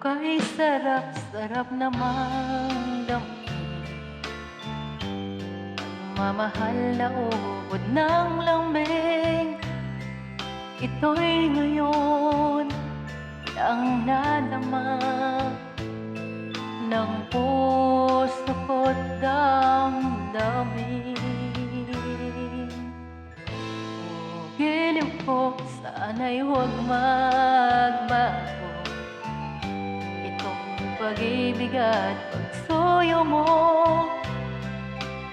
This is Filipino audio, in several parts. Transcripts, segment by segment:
Kay sarap-sarap namang damhin mamahal na ubod ng lambing. Ito'y ngayon ang nadama ng puso ko't damdamin. Giliw ko, sana'y huwag magbago itong pag-ibig at pagsuyo mo,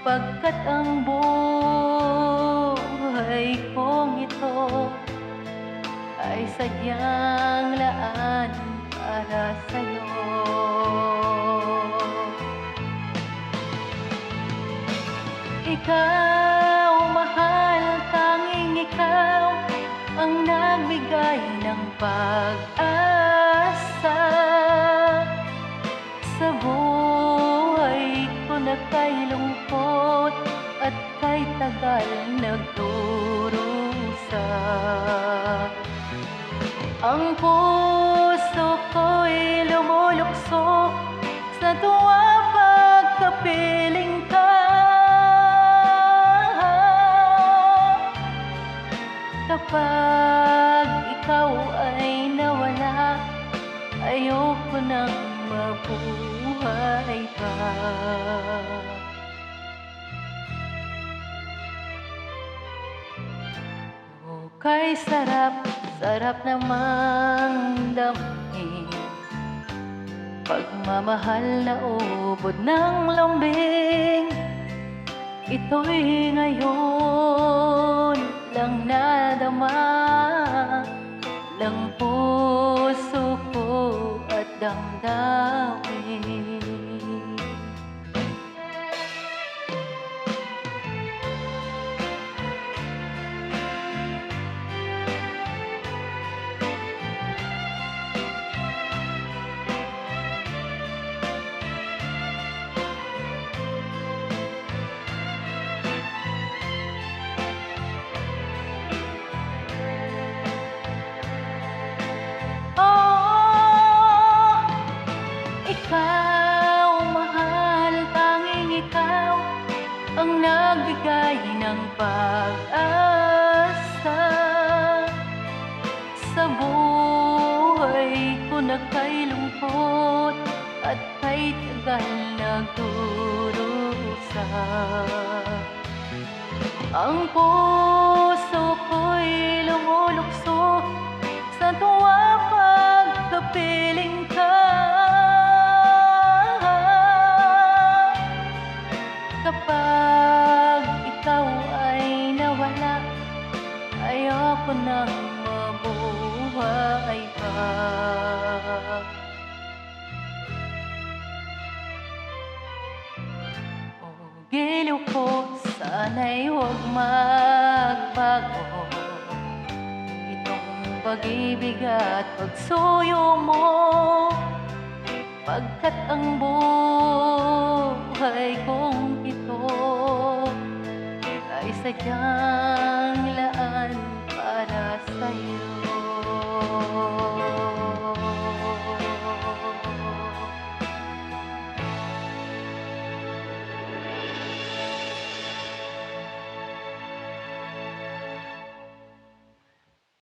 pagkat ang buhay kong ito ay sadyang laan para sa'yo. Ikaw, mahal, tanging ikaw ang nagbigay ng pag-asa sa buhay ko na kay lungkot at kay tagal nagdurusa. Ang puso ko'y lumuluksok sa tuwa pagkapiling ka. Kapag ikaw ay nawala, ayoko nang mabuhay pa. Kay sarap namang damhin pagmamahal na ubod ng lambing. Ito'y ngayon lang nadama ng puso ko at damdamin. Ikaw, mahal, tanging ikaw ang nagbigay ng pag-asa sa buhay ko na kay lungkot at kay tagal nagdurusa. Ang puso ko'y lumuluksok sa tuwa pagkapiling ka. Kapag ikaw ay nawala, ayoko nang mabuhay pa. Giliw ko, sana'y huwag magbago itong pag-ibig at pagsuyo mo, pagkat ang buhay kong ito ay sadyang laan para sa'yo.